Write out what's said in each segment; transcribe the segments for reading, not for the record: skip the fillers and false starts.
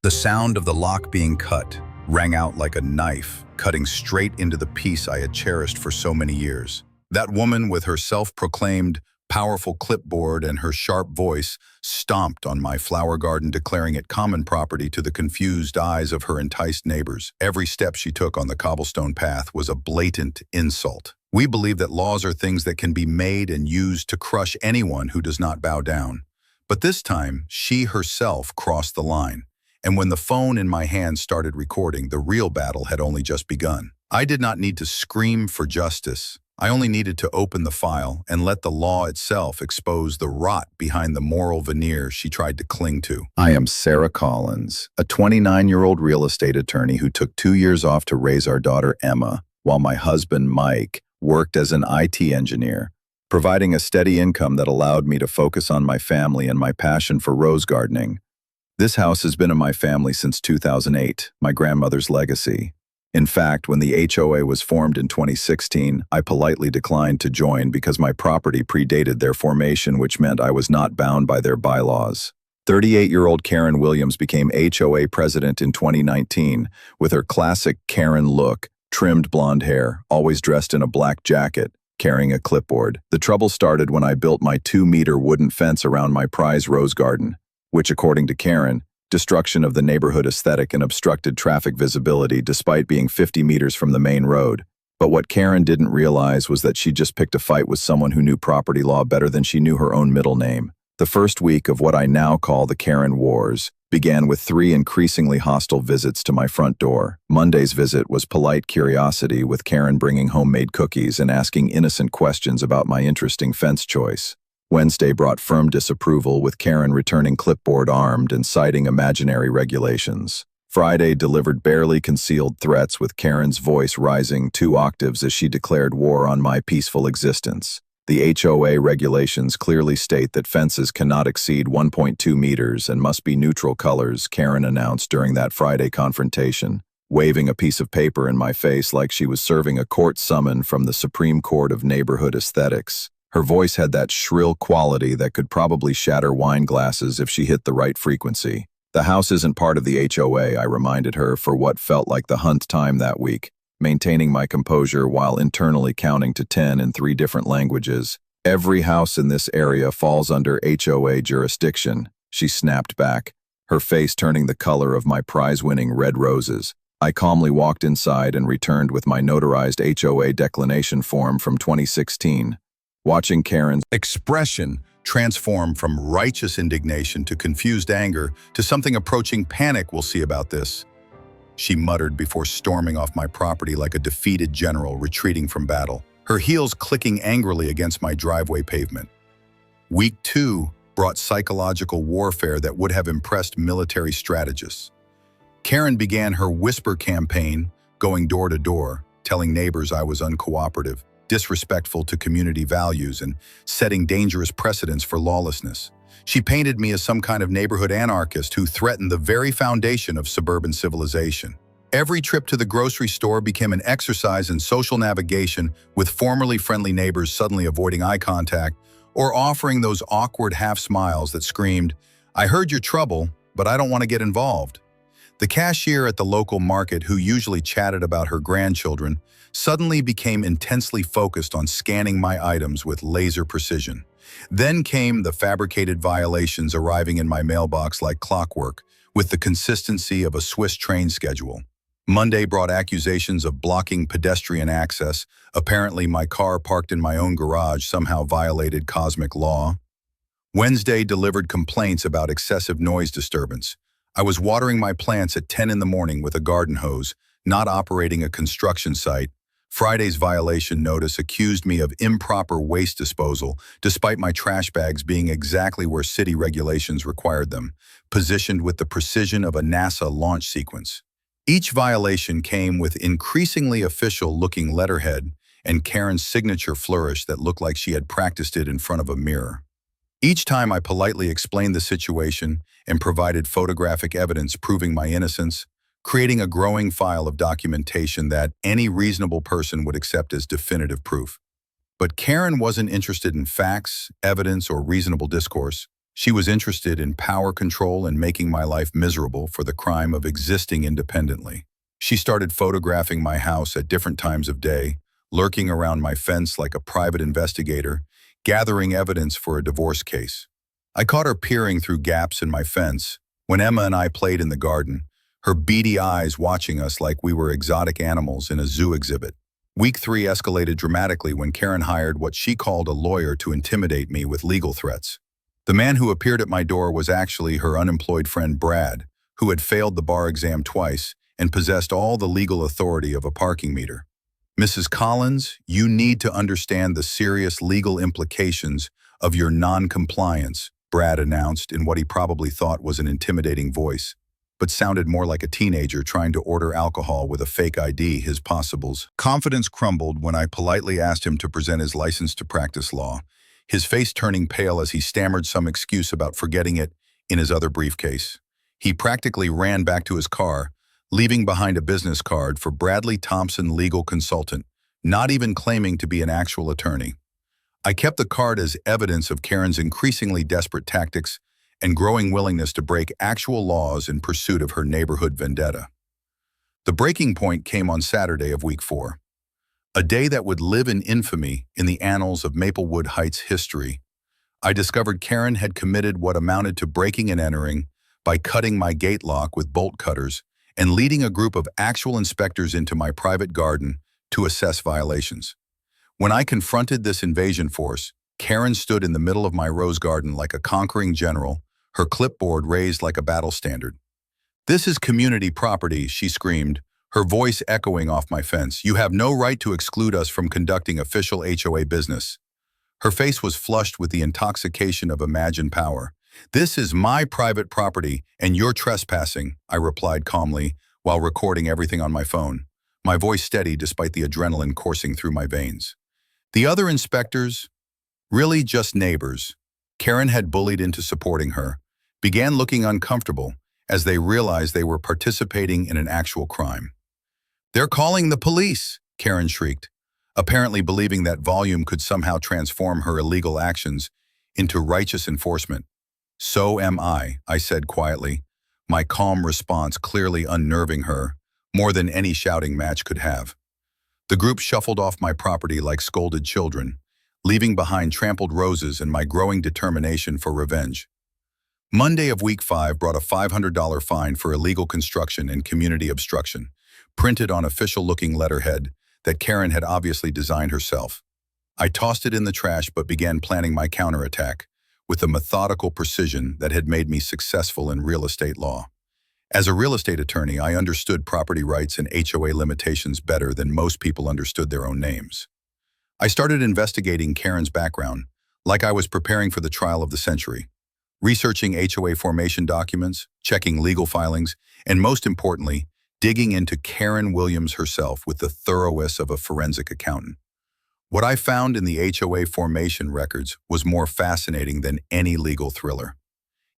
The sound of the lock being cut rang out like a knife, cutting straight into the peace I had cherished for so many years. That woman, with her self-proclaimed powerful clipboard and her sharp voice, stomped on my flower garden, declaring it common property to the confused eyes of her enticed neighbors. Every step she took on the cobblestone path was a blatant insult. We believe that laws are things that can be made and used to crush anyone who does not bow down. But this time, she herself crossed the line. And when the phone in my hand started recording, the real battle had only just begun. I did not need to scream for justice. I only needed to open the file and let the law itself expose the rot behind the moral veneer she tried to cling to. I am Sarah Collins, a 29-year-old real estate attorney who took 2 years off to raise our daughter Emma, while my husband Mike worked as an IT engineer, providing a steady income that allowed me to focus on my family and my passion for rose gardening. This house has been in my family since 2008, my grandmother's legacy. In fact, when the HOA was formed in 2016, I politely declined to join because my property predated their formation, which meant I was not bound by their bylaws. 38-year-old Karen Williams became HOA president in 2019 with her classic Karen look, trimmed blonde hair, always dressed in a black jacket, carrying a clipboard. The trouble started when I built my 2-meter wooden fence around my prize rose garden, which, according to Karen, destruction of the neighborhood aesthetic and obstructed traffic visibility despite being 50 meters from the main road. But what Karen didn't realize was that she just picked a fight with someone who knew property law better than she knew her own middle name. The first week of what I now call the Karen Wars began with 3 increasingly hostile visits to my front door. Monday's visit was polite curiosity, with Karen bringing homemade cookies and asking innocent questions about my interesting fence choice. Wednesday brought firm disapproval, with Karen returning clipboard armed and citing imaginary regulations. Friday delivered barely concealed threats, with Karen's voice rising 2 octaves as she declared war on my peaceful existence. The HOA regulations clearly state that fences cannot exceed 1.2 meters and must be neutral colors, Karen announced during that Friday confrontation, waving a piece of paper in my face like she was serving a court summon from the Supreme Court of Neighborhood Aesthetics. Her voice had that shrill quality that could probably shatter wine glasses if she hit the right frequency. The house isn't part of the HOA, I reminded her for what felt like the hunt time that week, maintaining my composure while internally counting to 10 in 3 different languages. Every house in this area falls under HOA jurisdiction, she snapped back, her face turning the color of my prize-winning red roses. I calmly walked inside and returned with my notarized HOA declination form from 2016. Watching Karen's expression transform from righteous indignation to confused anger to something approaching panic, "We'll see about this," she muttered before storming off my property like a defeated general retreating from battle, her heels clicking angrily against my driveway pavement. Week 2 brought psychological warfare that would have impressed military strategists. Karen began her whisper campaign, going door to door, telling neighbors I was uncooperative, disrespectful to community values, and setting dangerous precedents for lawlessness. She painted me as some kind of neighborhood anarchist who threatened the very foundation of suburban civilization. Every trip to the grocery store became an exercise in social navigation, with formerly friendly neighbors suddenly avoiding eye contact or offering those awkward half smiles that screamed, "I heard your trouble, but I don't want to get involved." The cashier at the local market, who usually chatted about her grandchildren, suddenly became intensely focused on scanning my items with laser precision. Then came the fabricated violations arriving in my mailbox like clockwork, with the consistency of a Swiss train schedule. Monday brought accusations of blocking pedestrian access. Apparently, my car parked in my own garage somehow violated cosmic law. Wednesday delivered complaints about excessive noise disturbance. I was watering my plants at 10 in the morning with a garden hose, not operating a construction site. Friday's violation notice accused me of improper waste disposal, despite my trash bags being exactly where city regulations required them, positioned with the precision of a NASA launch sequence. Each violation came with increasingly official-looking letterhead and Karen's signature flourish that looked like she had practiced it in front of a mirror. Each time I politely explained the situation and provided photographic evidence proving my innocence, creating a growing file of documentation that any reasonable person would accept as definitive proof. But Karen wasn't interested in facts, evidence, or reasonable discourse. She was interested in power control and making my life miserable for the crime of existing independently. She started photographing my house at different times of day, lurking around my fence like a private investigator, gathering evidence for a divorce case. I caught her peering through gaps in my fence when Emma and I played in the garden, her beady eyes watching us like we were exotic animals in a zoo exhibit. Week 3 escalated dramatically when Karen hired what she called a lawyer to intimidate me with legal threats. The man who appeared at my door was actually her unemployed friend Brad, who had failed the bar exam twice and possessed all the legal authority of a parking meter. "Mrs. Collins, you need to understand the serious legal implications of your non-compliance," Brad announced in what he probably thought was an intimidating voice, but sounded more like a teenager trying to order alcohol with a fake ID. His possibles. Confidence crumbled when I politely asked him to present his license to practice law, his face turning pale as he stammered some excuse about forgetting it in his other briefcase. He practically ran back to his car, leaving behind a business card for Bradley Thompson, legal consultant, not even claiming to be an actual attorney. I kept the card as evidence of Karen's increasingly desperate tactics and growing willingness to break actual laws in pursuit of her neighborhood vendetta. The breaking point came on Saturday of week 4, a day that would live in infamy in the annals of Maplewood Heights history. I discovered Karen had committed what amounted to breaking and entering by cutting my gate lock with bolt cutters and leading a group of actual inspectors into my private garden to assess violations. When I confronted this invasion force, Karen stood in the middle of my rose garden like a conquering general, her clipboard raised like a battle standard. "This is community property," she screamed, her voice echoing off my fence. "You have no right to exclude us from conducting official HOA business." Her face was flushed with the intoxication of imagined power. "This is my private property, and you're trespassing," I replied calmly while recording everything on my phone, my voice steady despite the adrenaline coursing through my veins. The other inspectors, really just neighbors, Karen had bullied into supporting her, began looking uncomfortable as they realized they were participating in an actual crime. "They're calling the police," Karen shrieked, apparently believing that volume could somehow transform her illegal actions into righteous enforcement. "So am I said quietly, my calm response clearly unnerving her, more than any shouting match could have. The group shuffled off my property like scolded children, leaving behind trampled roses and my growing determination for revenge. Monday of week 5 brought a $500 fine for illegal construction and community obstruction, printed on official-looking letterhead that Karen had obviously designed herself. I tossed it in the trash but began planning my counterattack with the methodical precision that had made me successful in real estate law. As a real estate attorney, I understood property rights and HOA limitations better than most people understood their own names. I started investigating Karen's background, like I was preparing for the trial of the century, researching HOA formation documents, checking legal filings, and most importantly, digging into Karen Williams herself with the thoroughness of a forensic accountant. What I found in the HOA formation records was more fascinating than any legal thriller.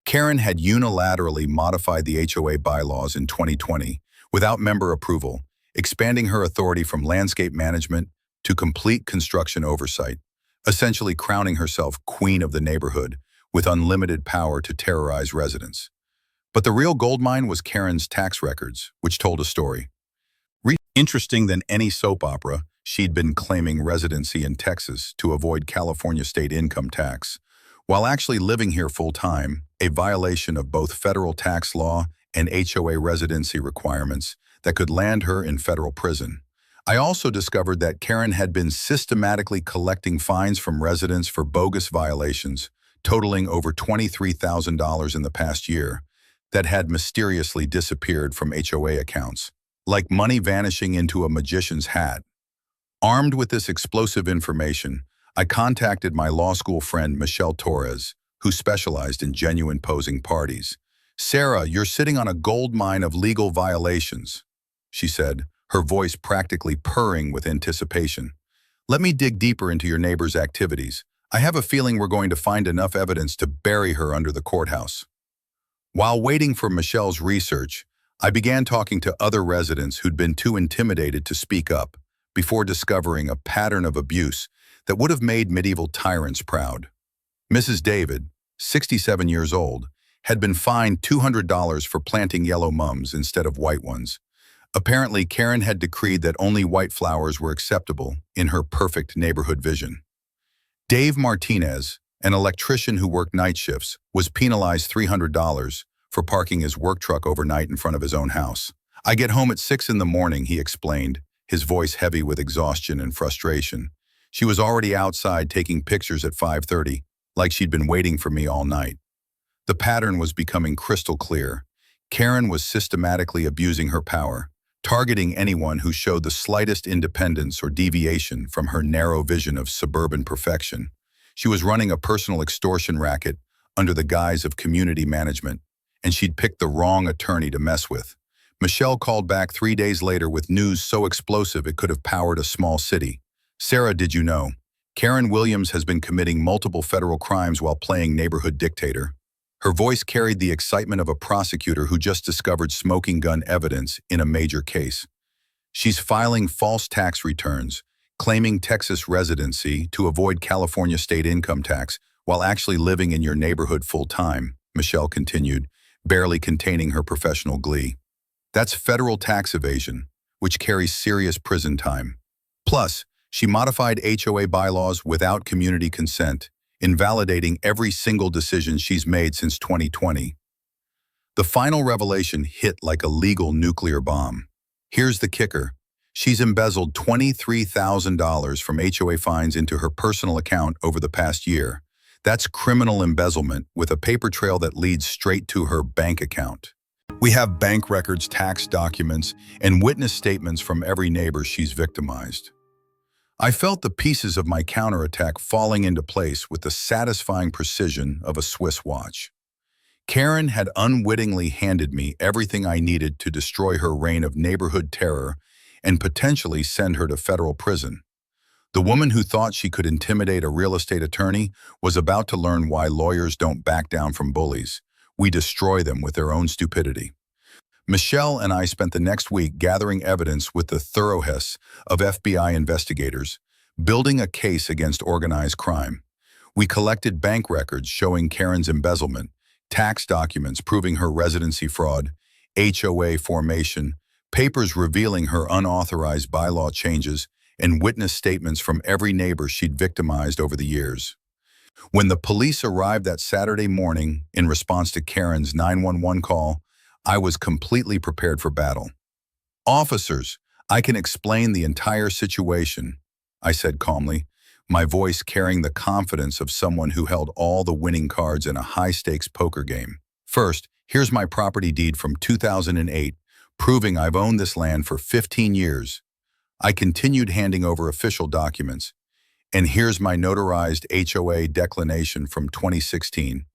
Karen had unilaterally modified the HOA bylaws in 2020 without member approval, expanding her authority from landscape management to complete construction oversight, essentially crowning herself queen of the neighborhood with unlimited power to terrorize residents. But the real goldmine was Karen's tax records, which told a story. Interesting than any soap opera, she'd been claiming residency in Texas to avoid California state income tax, while actually living here full-time, a violation of both federal tax law and HOA residency requirements that could land her in federal prison. I also discovered that Karen had been systematically collecting fines from residents for bogus violations, totaling over $23,000 in the past year, that had mysteriously disappeared from HOA accounts, like money vanishing into a magician's hat. Armed with this explosive information, I contacted my law school friend Michelle Torres, who specialized in genuine posing parties. "Sarah, you're sitting on a gold mine of legal violations," she said, her voice practically purring with anticipation. "Let me dig deeper into your neighbor's activities. I have a feeling we're going to find enough evidence to bury her under the courthouse." While waiting for Michelle's research, I began talking to other residents who'd been too intimidated to speak up before discovering a pattern of abuse that would have made medieval tyrants proud. Mrs. David, 67 years old, had been fined $200 for planting yellow mums instead of white ones. Apparently, Karen had decreed that only white flowers were acceptable in her perfect neighborhood vision. Dave Martinez, an electrician who worked night shifts, was penalized $300 for parking his work truck overnight in front of his own house. "I get home at 6 in the morning," he explained, his voice heavy with exhaustion and frustration. "She was already outside taking pictures at 5:30, like she'd been waiting for me all night." The pattern was becoming crystal clear. Karen was systematically abusing her power, targeting anyone who showed the slightest independence or deviation from her narrow vision of suburban perfection. She was running a personal extortion racket under the guise of community management, and she'd picked the wrong attorney to mess with. Michelle called back 3 days later with news so explosive it could have powered a small city. "Sarah, did you know? Karen Williams has been committing multiple federal crimes while playing neighborhood dictator." Her voice carried the excitement of a prosecutor who just discovered smoking gun evidence in a major case. "She's filing false tax returns, claiming Texas residency to avoid California state income tax while actually living in your neighborhood full-time," Michelle continued, barely containing her professional glee. "That's federal tax evasion, which carries serious prison time. Plus, she modified HOA bylaws without community consent, invalidating every single decision she's made since 2020. The final revelation hit like a legal nuclear bomb. Here's the kicker. She's embezzled $23,000 from HOA fines into her personal account over the past year. That's criminal embezzlement with a paper trail that leads straight to her bank account. We have bank records, tax documents, and witness statements from every neighbor she's victimized." I felt the pieces of my counterattack falling into place with the satisfying precision of a Swiss watch. Karen had unwittingly handed me everything I needed to destroy her reign of neighborhood terror and potentially send her to federal prison. The woman who thought she could intimidate a real estate attorney was about to learn why lawyers don't back down from bullies. We destroy them with their own stupidity. Michelle and I spent the next week gathering evidence with the thoroughness of FBI investigators, building a case against organized crime. We collected bank records showing Karen's embezzlement, tax documents proving her residency fraud, HOA formation, papers revealing her unauthorized bylaw changes, and witness statements from every neighbor she'd victimized over the years. When the police arrived that Saturday morning in response to Karen's 911 call, I was completely prepared for battle. "Officers, I can explain the entire situation," I said calmly, my voice carrying the confidence of someone who held all the winning cards in a high-stakes poker game. "First, here's my property deed from 2008, proving I've owned this land for 15 years. I continued handing over official documents. And here's my notarized HOA declination from 2016.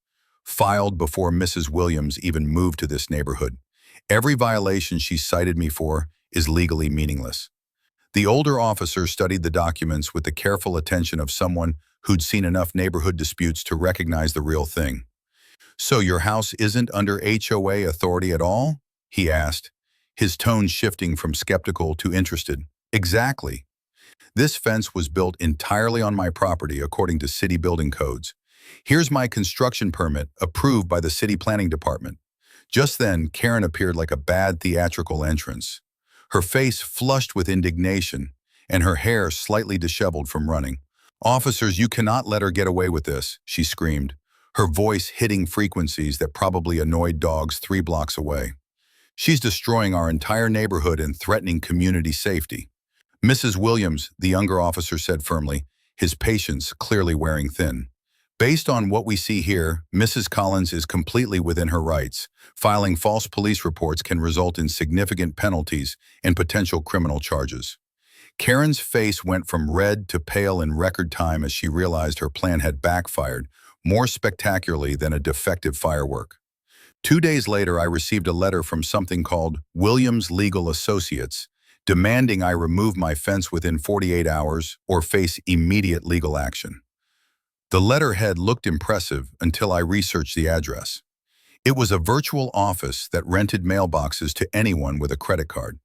Filed before Mrs. Williams even moved to this neighborhood. Every violation she cited me for is legally meaningless." The older officer studied the documents with the careful attention of someone who'd seen enough neighborhood disputes to recognize the real thing. "So your house isn't under HOA authority at all?" he asked, his tone shifting from skeptical to interested. "Exactly. This fence was built entirely on my property according to city building codes. Here's my construction permit approved by the city planning department." Just then, Karen appeared like a bad theatrical entrance. Her face flushed with indignation and her hair slightly disheveled from running. "Officers, you cannot let her get away with this," she screamed, her voice hitting frequencies that probably annoyed dogs 3 blocks away. "She's destroying our entire neighborhood and threatening community safety." "Mrs. Williams," the younger officer said firmly, his patience clearly wearing thin. "Based on what we see here, Mrs. Collins is completely within her rights. Filing false police reports can result in significant penalties and potential criminal charges." Karen's face went from red to pale in record time as she realized her plan had backfired, more spectacularly than a defective firework. 2 days later, I received a letter from something called Williams Legal Associates, demanding I remove my fence within 48 hours or face immediate legal action. The letterhead looked impressive until I researched the address. It was a virtual office that rented mailboxes to anyone with a credit card.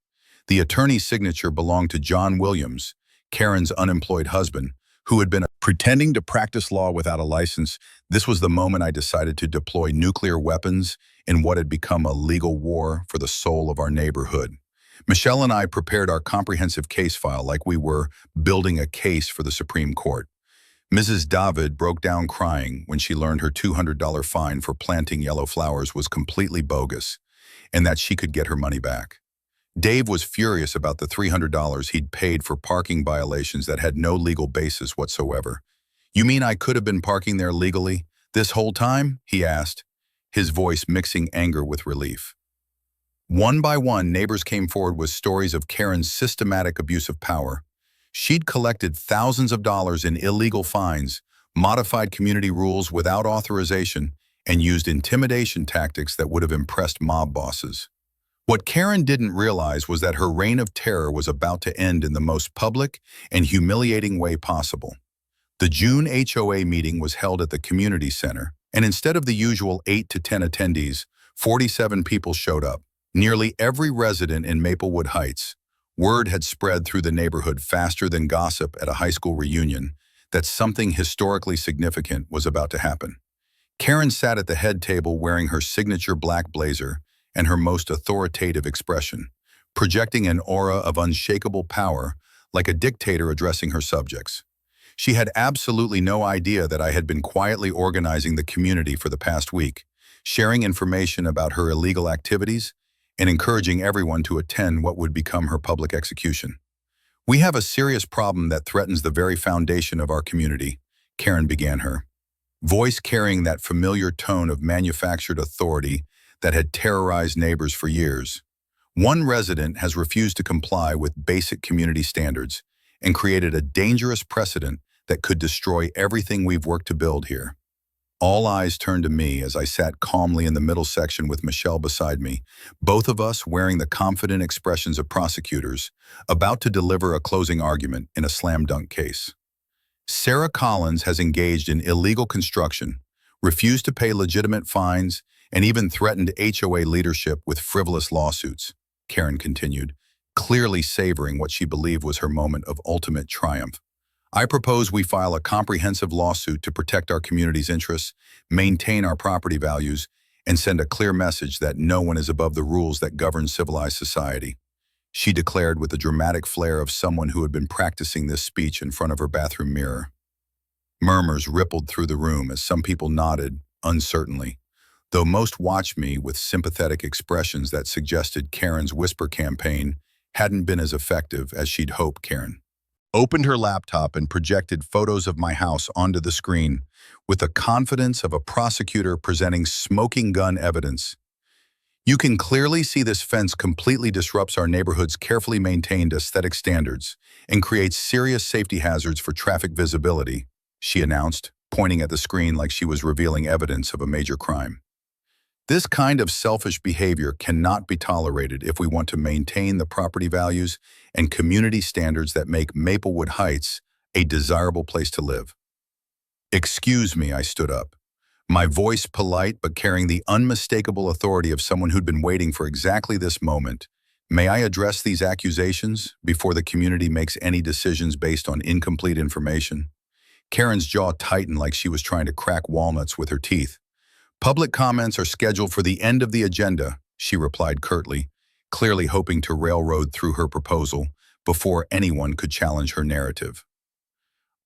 The attorney's signature belonged to John Williams, Karen's unemployed husband, who had been a Pretending to practice law without a license, this was the moment I decided to deploy nuclear weapons in what had become a legal war for the soul of our neighborhood. Michelle and I prepared our comprehensive case file like we were building a case for the Supreme Court. Mrs. David broke down crying when she learned her $200 fine for planting yellow flowers was completely bogus and that she could get her money back. Dave was furious about the $300 he'd paid for parking violations that had no legal basis whatsoever. "You mean I could have been parking there legally this whole time?" he asked, his voice mixing anger with relief. One by one, neighbors came forward with stories of Karen's systematic abuse of power. She'd collected thousands of dollars in illegal fines, modified community rules without authorization, and used intimidation tactics that would have impressed mob bosses. What Karen didn't realize was that her reign of terror was about to end in the most public and humiliating way possible. The June HOA meeting was held at the community center, and instead of the usual 8 to 10 attendees, 47 people showed up. Nearly every resident in Maplewood Heights. Word had spread through the neighborhood faster than gossip at a high school reunion that something historically significant was about to happen. Karen sat at the head table wearing her signature black blazer and her most authoritative expression, projecting an aura of unshakable power like a dictator addressing her subjects. She had absolutely no idea that I had been quietly organizing the community for the past week, sharing information about her illegal activities and encouraging everyone to attend what would become her public execution. "We have a serious problem that threatens the very foundation of our community," Karen began her voice carrying that familiar tone of manufactured authority that had terrorized neighbors for years. "One resident has refused to comply with basic community standards and created a dangerous precedent that could destroy everything we've worked to build here." All eyes turned to me as I sat calmly in the middle section with Michelle beside me, both of us wearing the confident expressions of prosecutors, about to deliver a closing argument in a slam-dunk case. "Sarah Collins has engaged in illegal construction, refused to pay legitimate fines, and even threatened HOA leadership with frivolous lawsuits," Karen continued, clearly savoring what she believed was her moment of ultimate triumph. "I propose we file a comprehensive lawsuit to protect our community's interests, maintain our property values, and send a clear message that no one is above the rules that govern civilized society," she declared with the dramatic flair of someone who had been practicing this speech in front of her bathroom mirror. Murmurs rippled through the room as some people nodded, uncertainly, though most watched me with sympathetic expressions that suggested Karen's whisper campaign hadn't been as effective as she'd hoped. Karen opened her laptop and projected photos of my house onto the screen with the confidence of a prosecutor presenting smoking gun evidence. "You can clearly see this fence completely disrupts our neighborhood's carefully maintained aesthetic standards and creates serious safety hazards for traffic visibility," she announced, pointing at the screen like she was revealing evidence of a major crime. "This kind of selfish behavior cannot be tolerated if we want to maintain the property values and community standards that make Maplewood Heights a desirable place to live." "Excuse me," I stood up, my voice polite but carrying the unmistakable authority of someone who'd been waiting for exactly this moment. "May I address these accusations before the community makes any decisions based on incomplete information?" Karen's jaw tightened like she was trying to crack walnuts with her teeth. "Public comments are scheduled for the end of the agenda," she replied curtly, clearly hoping to railroad through her proposal before anyone could challenge her narrative.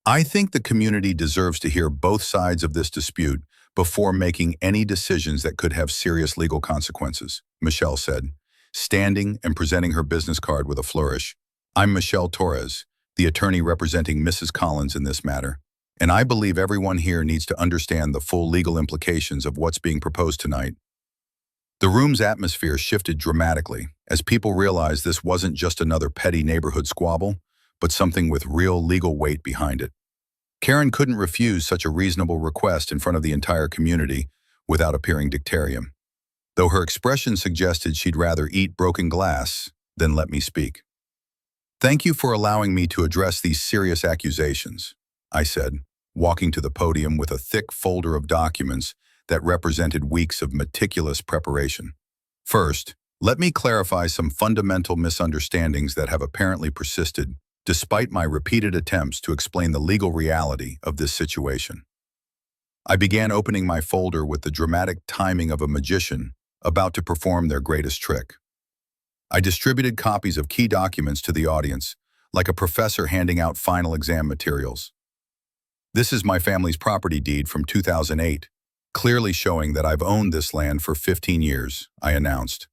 "I think the community deserves to hear both sides of this dispute before making any decisions that could have serious legal consequences," Michelle said, standing and presenting her business card with a flourish. "I'm Michelle Torres, the attorney representing Mrs. Collins in this matter, and I believe everyone here needs to understand the full legal implications of what's being proposed tonight." The room's atmosphere shifted dramatically as people realized this wasn't just another petty neighborhood squabble, but something with real legal weight behind it. Karen couldn't refuse such a reasonable request in front of the entire community without appearing dictatorial, though her expression suggested she'd rather eat broken glass than let me speak. "Thank you for allowing me to address these serious accusations," I said, walking to the podium with a thick folder of documents that represented weeks of meticulous preparation. "First, let me clarify some fundamental misunderstandings that have apparently persisted despite my repeated attempts to explain the legal reality of this situation. I began opening my folder with the dramatic timing of a magician about to perform their greatest trick. I distributed copies of key documents to the audience, like a professor handing out final exam materials. This is my family's property deed from 2008, clearly showing that I've owned this land for 15 years, I announced,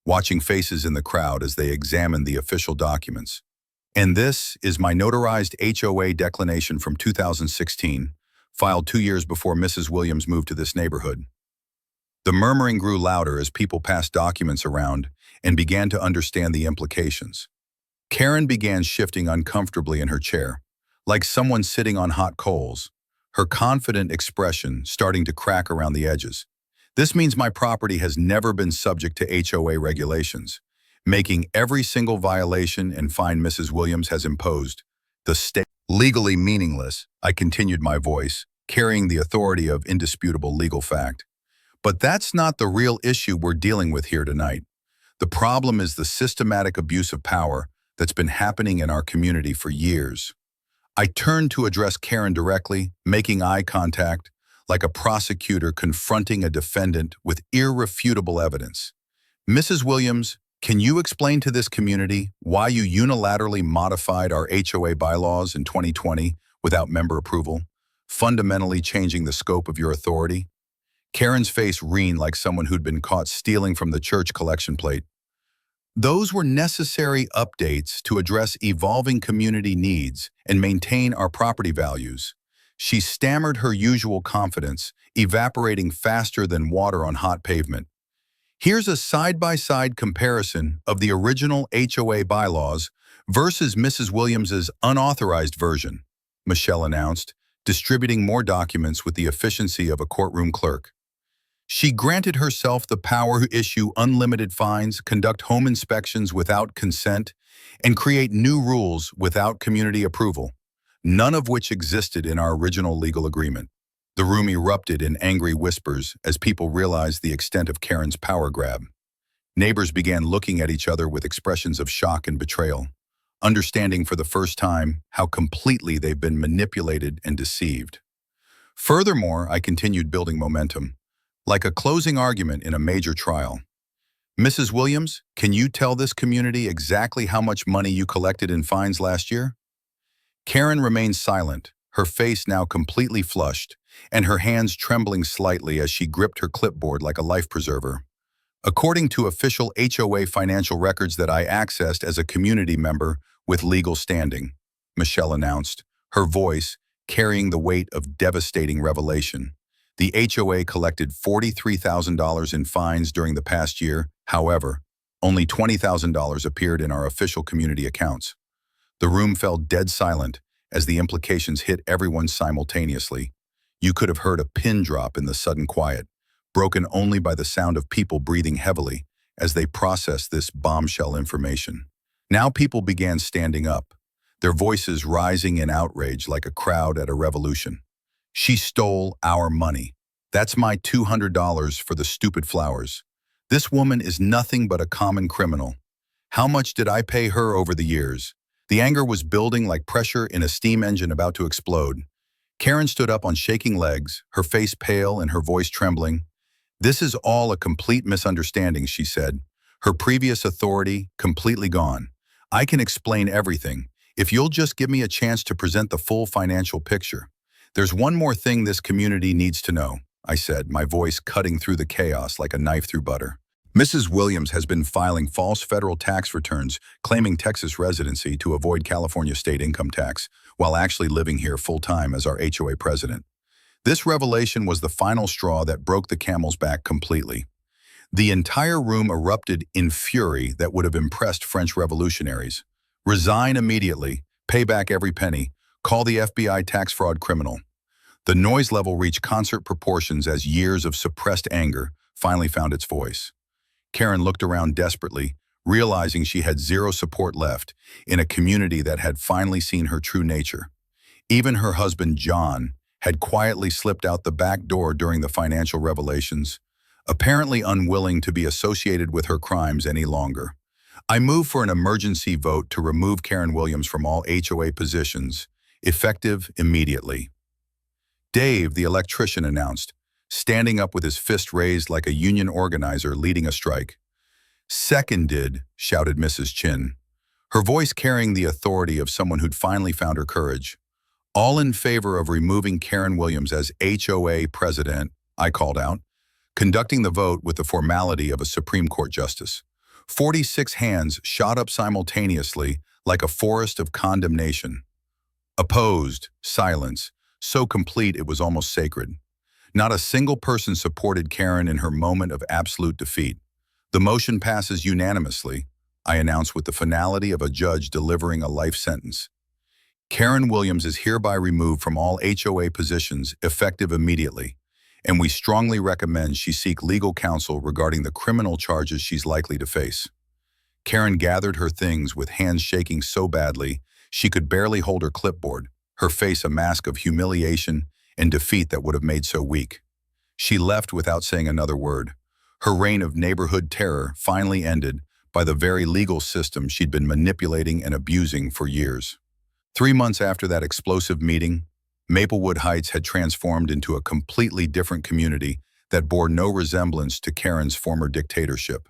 watching faces in the crowd as they examined the official documents. And this is my notarized HOA declination from 2016, filed 2 years before Mrs. Williams moved to this neighborhood. The murmuring grew louder as people passed documents around and began to understand the implications. Karen began shifting uncomfortably in her chair, like someone sitting on hot coals, her confident expression starting to crack around the edges. This means my property has never been subject to HOA regulations, making every single violation and fine Mrs. Williams has imposed the state legally meaningless. I continued my voice, carrying the authority of indisputable legal fact. But that's not the real issue we're dealing with here tonight. The problem is the systematic abuse of power that's been happening in our community for years. I turned to address Karen directly, making eye contact, like a prosecutor confronting a defendant with irrefutable evidence. Mrs. Williams, can you explain to this community why you unilaterally modified our HOA bylaws in 2020 without member approval, fundamentally changing the scope of your authority? Karen's face reened like someone who'd been caught stealing from the church collection plate. Those were necessary updates to address evolving community needs and maintain our property values. She stammered her usual confidence, evaporating faster than water on hot pavement. Here's a side-by-side comparison of the original HOA bylaws versus Mrs. Williams's unauthorized version, Michelle announced, distributing more documents with the efficiency of a courtroom clerk. She granted herself the power to issue unlimited fines, conduct home inspections without consent, and create new rules without community approval, none of which existed in our original legal agreement. The room erupted in angry whispers as people realized the extent of Karen's power grab. Neighbors began looking at each other with expressions of shock and betrayal, understanding for the first time how completely they've been manipulated and deceived. Furthermore, I continued building momentum, like a closing argument in a major trial. Mrs. Williams, can you tell this community exactly how much money you collected in fines last year? Karen remained silent, her face now completely flushed, and her hands trembling slightly as she gripped her clipboard like a life preserver. According to official HOA financial records that I accessed as a community member with legal standing, Michelle announced, her voice carrying the weight of devastating revelation. The HOA collected $43,000 in fines during the past year. However, only $20,000 appeared in our official community accounts. The room fell dead silent as the implications hit everyone simultaneously. You could have heard a pin drop in the sudden quiet, broken only by the sound of people breathing heavily as they processed this bombshell information. Now people began standing up, their voices rising in outrage like a crowd at a revolution. She stole our money. That's my $200 for the stupid flowers. This woman is nothing but a common criminal. How much did I pay her over the years? The anger was building like pressure in a steam engine about to explode. Karen stood up on shaking legs, her face pale and her voice trembling. This is all a complete misunderstanding, she said, her previous authority completely gone. I can explain everything, if you'll just give me a chance to present the full financial picture. There's one more thing this community needs to know, I said, my voice cutting through the chaos like a knife through butter. Mrs. Williams has been filing false federal tax returns claiming Texas residency to avoid California state income tax, while actually living here full-time as our HOA president. This revelation was the final straw that broke the camel's back completely. The entire room erupted in fury that would have impressed French revolutionaries. Resign immediately, pay back every penny, call the FBI tax fraud criminal. The noise level reached concert proportions as years of suppressed anger finally found its voice. Karen looked around desperately, realizing she had zero support left in a community that had finally seen her true nature. Even her husband, John, had quietly slipped out the back door during the financial revelations, apparently unwilling to be associated with her crimes any longer. I move for an emergency vote to remove Karen Williams from all HOA positions, effective immediately. Dave, the electrician, announced, standing up with his fist raised like a union organizer leading a strike. Seconded, shouted Mrs. Chin, her voice carrying the authority of someone who'd finally found her courage. All in favor of removing Karen Williams as HOA president, I called out, conducting the vote with the formality of a Supreme Court justice. 46 hands shot up simultaneously like a forest of condemnation. Opposed, silence, so complete it was almost sacred. Not a single person supported Karen in her moment of absolute defeat. The motion passes unanimously, I announced with the finality of a judge delivering a life sentence. Karen Williams is hereby removed from all HOA positions effective immediately, and we strongly recommend she seek legal counsel regarding the criminal charges she's likely to face. Karen gathered her things with hands shaking so badly she could barely hold her clipboard, her face a mask of humiliation and defeat that would have made so weak. She left without saying another word. Her reign of neighborhood terror finally ended by the very legal system she'd been manipulating and abusing for years. 3 months after that explosive meeting, Maplewood Heights had transformed into a completely different community that bore no resemblance to Karen's former dictatorship.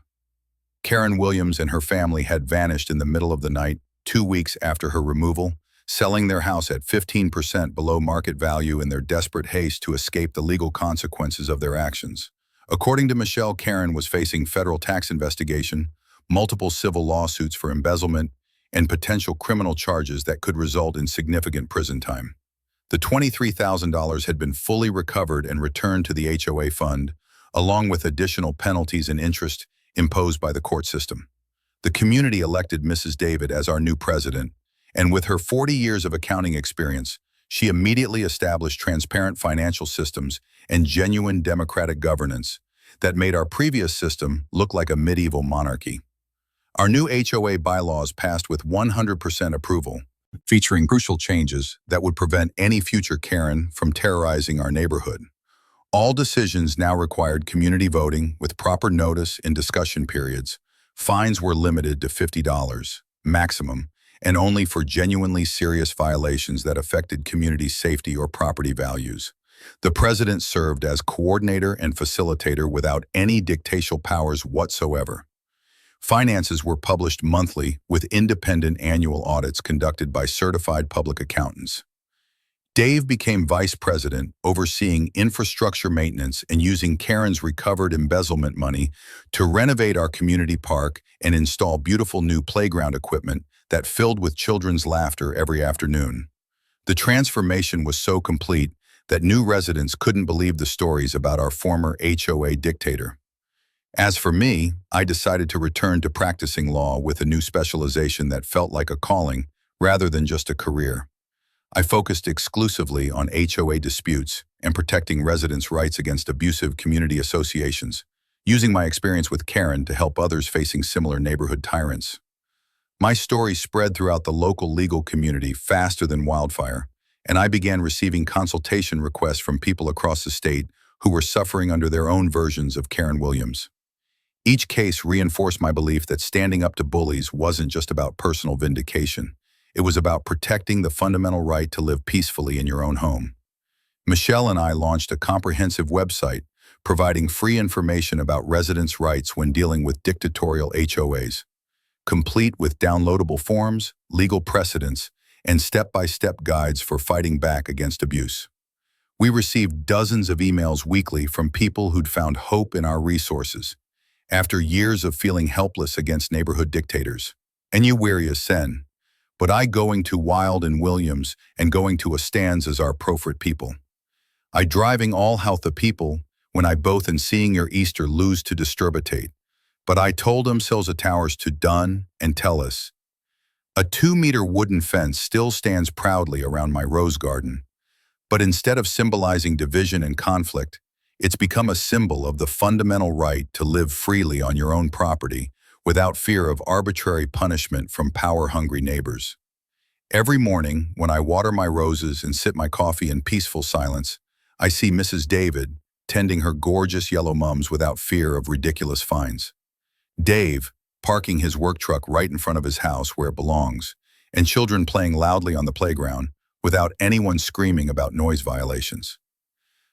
Karen Williams and her family had vanished in the middle of the night 2 weeks after her removal, selling their house at 15% below market value in their desperate haste to escape the legal consequences of their actions. According to Michelle, Karen was facing federal tax investigation, multiple civil lawsuits for embezzlement, and potential criminal charges that could result in significant prison time. The $23,000 had been fully recovered and returned to the HOA fund, along with additional penalties and interest imposed by the court system. The community elected Mrs. David as our new president, and with her 40 years of accounting experience, she immediately established transparent financial systems and genuine democratic governance that made our previous system look like a medieval monarchy. Our new HOA bylaws passed with 100% approval, featuring crucial changes that would prevent any future Karen from terrorizing our neighborhood. All decisions now required community voting with proper notice and discussion periods. Fines were limited to $50, maximum, and only for genuinely serious violations that affected community safety or property values. The president served as coordinator and facilitator without any dictatorial powers whatsoever. Finances were published monthly with independent annual audits conducted by certified public accountants. Dave became vice president, overseeing infrastructure maintenance and using Karen's recovered embezzlement money to renovate our community park and install beautiful new playground equipment that filled with children's laughter every afternoon. The transformation was so complete that new residents couldn't believe the stories about our former HOA dictator. As for me, I decided to return to practicing law with a new specialization that felt like a calling rather than just a career. I focused exclusively on HOA disputes and protecting residents' rights against abusive community associations, using my experience with Karen to help others facing similar neighborhood tyrants. My story spread throughout the local legal community faster than wildfire, and I began receiving consultation requests from people across the state who were suffering under their own versions of Karen Williams. Each case reinforced my belief that standing up to bullies wasn't just about personal vindication. It was about protecting the fundamental right to live peacefully in your own home. Michelle and I launched a comprehensive website providing free information about residents' rights when dealing with dictatorial HOAs, complete with downloadable forms, legal precedents, and step-by-step guides for fighting back against abuse. We received dozens of emails weekly from people who'd found hope in our resources after years of feeling helpless against neighborhood dictators. And you weary as sen, but I going to Wild and Williams and going to a stands as our profit people. I driving all health the people when I both and seeing your Easter lose to disturbitate, but I told them sills a towers to done and tell us. A 2-meter wooden fence still stands proudly around my rose garden, but instead of symbolizing division and conflict, it's become a symbol of the fundamental right to live freely on your own property without fear of arbitrary punishment from power-hungry neighbors. Every morning, when I water my roses and sip my coffee in peaceful silence, I see Mrs. David tending her gorgeous yellow mums without fear of ridiculous fines. Dave, parking his work truck right in front of his house where it belongs, and children playing loudly on the playground without anyone screaming about noise violations.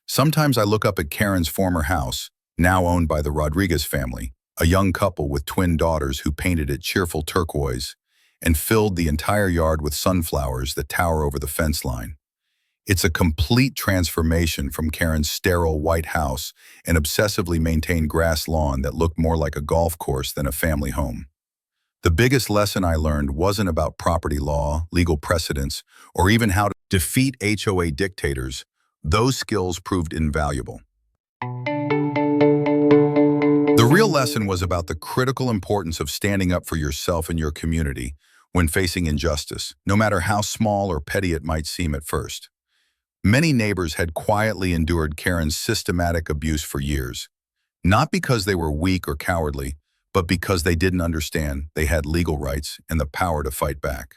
Sometimes I look up at Karen's former house, now owned by the Rodriguez family, a young couple with twin daughters who painted it cheerful turquoise and filled the entire yard with sunflowers that tower over the fence line. It's a complete transformation from Karen's sterile white house and obsessively maintained grass lawn that looked more like a golf course than a family home. The biggest lesson I learned wasn't about property law, legal precedents, or even how to defeat HOA dictators. Those skills proved invaluable. The real lesson was about the critical importance of standing up for yourself and your community when facing injustice, no matter how small or petty it might seem at first. Many neighbors had quietly endured Karen's systematic abuse for years, not because they were weak or cowardly, but because they didn't understand they had legal rights and the power to fight back.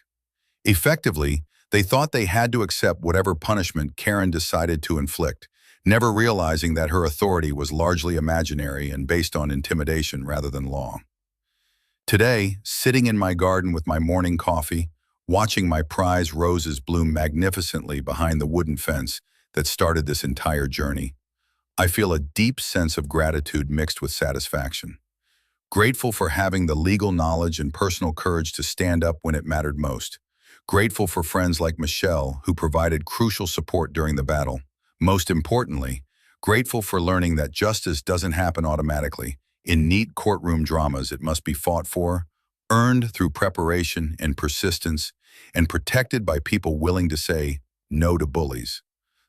Effectively, they thought they had to accept whatever punishment Karen decided to inflict, never realizing that her authority was largely imaginary and based on intimidation rather than law. Today, sitting in my garden with my morning coffee, watching my prize roses bloom magnificently behind the wooden fence that started this entire journey, I feel a deep sense of gratitude mixed with satisfaction. Grateful for having the legal knowledge and personal courage to stand up when it mattered most. Grateful for friends like Michelle who provided crucial support during the battle. Most importantly, grateful for learning that justice doesn't happen automatically. In neat courtroom dramas, it must be fought for, earned through preparation and persistence, and protected by people willing to say no to bullies.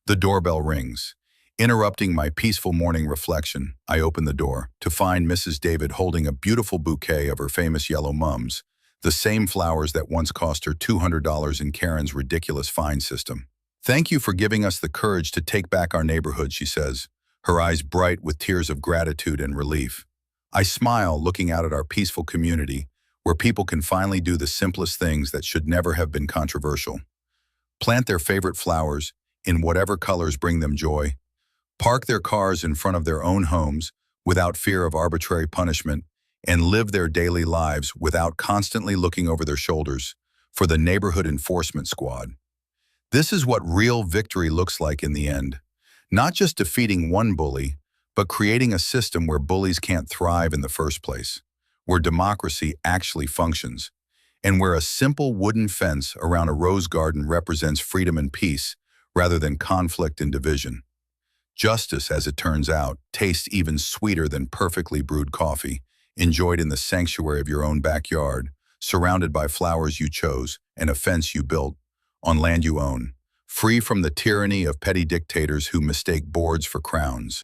The doorbell rings. Interrupting my peaceful morning reflection, I open the door to find Mrs. David holding a beautiful bouquet of her famous yellow mums, the same flowers that once cost her $200 in Karen's ridiculous fine system. "Thank you for giving us the courage to take back our neighborhood," she says, her eyes bright with tears of gratitude and relief. I smile looking out at our peaceful community, where people can finally do the simplest things that should never have been controversial. Plant their favorite flowers, in whatever colors bring them joy. Park their cars in front of their own homes without fear of arbitrary punishment, and live their daily lives without constantly looking over their shoulders for the neighborhood enforcement squad. This is what real victory looks like in the end. Not just defeating one bully, but creating a system where bullies can't thrive in the first place, where democracy actually functions, and where a simple wooden fence around a rose garden represents freedom and peace rather than conflict and division. Justice, as it turns out, tastes even sweeter than perfectly brewed coffee, enjoyed in the sanctuary of your own backyard, surrounded by flowers you chose and a fence you built, on land you own, free from the tyranny of petty dictators who mistake boards for crowns.